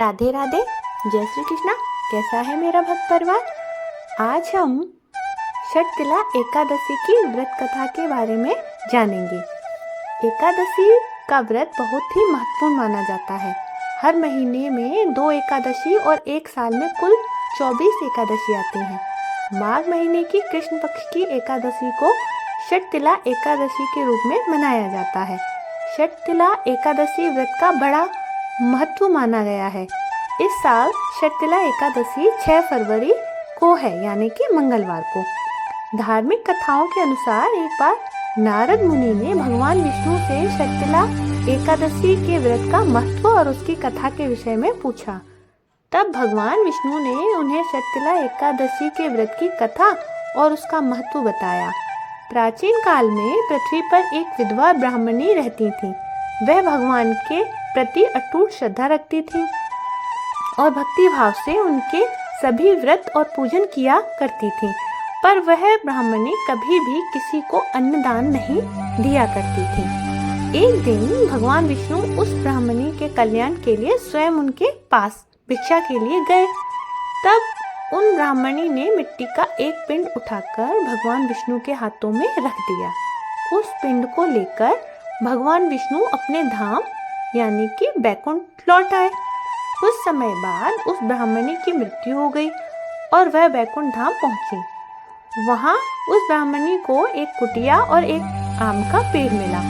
राधे राधे, जय श्री कृष्णा। कैसा है मेरा भक्त परिवार? आज हम षटतिला एकादशी की व्रत कथा के बारे में जानेंगे। एकादशी का व्रत बहुत ही महत्वपूर्ण माना जाता है। हर महीने में 2 एकादशी और एक साल में कुल 24 एकादशी आती हैं। माघ महीने की कृष्ण पक्ष की एकादशी को षटतिला एकादशी के रूप में मनाया जाता है। षटतिला एकादशी व्रत का बड़ा महत्व माना गया है। इस साल षटतिला एकादशी 6 फरवरी को है, यानी कि मंगलवार को। धार्मिक कथाओं के अनुसार एक बार नारद मुनि ने भगवान विष्णु से षटतिला एकादशी के व्रत का महत्व और उसकी कथा के विषय में पूछा। तब भगवान विष्णु ने उन्हें षटतिला एकादशी के व्रत की कथा और उसका महत्व बताया। प्राचीन काल में पृथ्वी पर एक विधवा ब्राह्मणी रहती थी। वह भगवान के प्रति अटूट श्रद्धा रखती थी और भक्ति भाव से उनके सभी व्रत और पूजन किया करती थी, पर वह ब्राह्मणी कभी भी किसी को अन्नदान नहीं दिया करती थी। एक दिन भगवान विष्णु उस ब्राह्मणी के कल्याण के लिए स्वयं उनके पास भिक्षा के लिए गए। तब उन ब्राह्मणी ने मिट्टी का एक पिंड उठाकर भगवान विष्णु के हाथों में रख दिया। उस पिंड को लेकर भगवान विष्णु अपने धाम यानी कि बैकुंठ लौट आए। कुछ समय बाद उस ब्राह्मणी की मृत्यु हो गई और वह बैकुंठ धाम पहुंची। वहां उस ब्राह्मणी को एक कुटिया और एक आम का पेड़ मिला।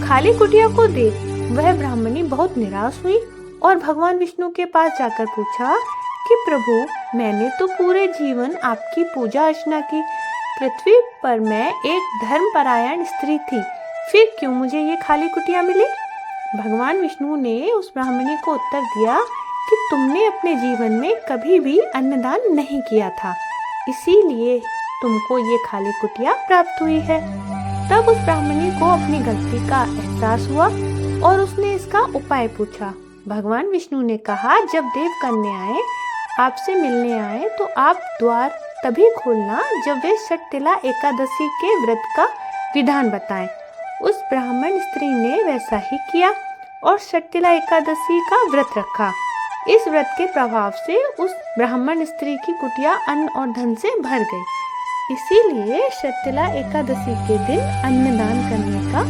खाली कुटिया को देख वह ब्राह्मणी बहुत निराश हुई और भगवान विष्णु के पास जाकर पूछा कि प्रभु, मैंने तो पूरे जीवन आपकी पूजा अर्चना की। पृथ्वी पर मैं एक धर्मपरायण स्त्री थी, फिर क्यों मुझे ये खाली कुटिया मिली? भगवान विष्णु ने उस ब्राह्मणी को उत्तर दिया कि तुमने अपने जीवन में कभी भी अन्नदान नहीं किया था, इसीलिए तुमको ये खाली कुटिया प्राप्त हुई है। तब उस ब्राह्मणी को अपनी गलती का एहसास हुआ और उसने इसका उपाय पूछा। भगवान विष्णु ने कहा, जब देव कन्याएं आपसे मिलने आए तो आप द्वार तभी खोलना जब वे षटतिला एकादशी के व्रत का विधान बताएं। उस ब्राह्मण स्त्री ने वैसा ही किया और षटतिला एकादशी का व्रत रखा। इस व्रत के प्रभाव से उस ब्राह्मण स्त्री की कुटिया अन्न और धन से भर गई। इसीलिए षटतिला एकादशी के दिन अन्नदान करने का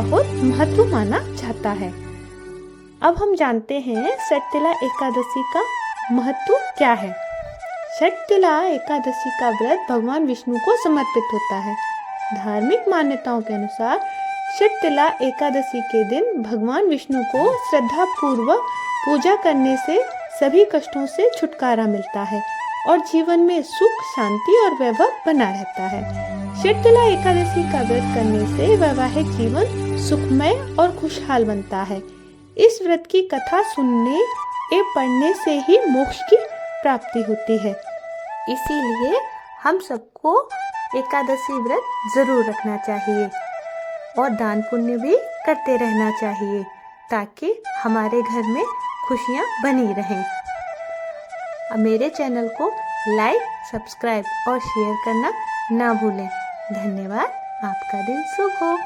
बहुत महत्व माना जाता है। अब हम जानते हैं षटतिला एकादशी का महत्व क्या है। षटतिला एकादशी का व्रत भगवान विष्णु को समर्पित होता है। धार्मिक मान्यताओं के अनुसार षटतिला एकादशी के दिन भगवान विष्णु को श्रद्धा पूर्वक पूजा करने से सभी कष्टों से छुटकारा मिलता है और जीवन में सुख, शांति और वैभव बना रहता है। षटतिला एकादशी का व्रत करने से वैवाहिक जीवन सुखमय और खुशहाल बनता है। इस व्रत की कथा सुनने एवं पढ़ने से ही मोक्ष की प्राप्ति होती है। इसीलिए हम सबको एकादशी व्रत जरूर रखना चाहिए और दान पुण्य भी करते रहना चाहिए ताकि हमारे घर में खुशियाँ बनी रहें। मेरे चैनल को लाइक, सब्सक्राइब और शेयर करना ना भूलें। धन्यवाद। आपका दिन शुभ हो।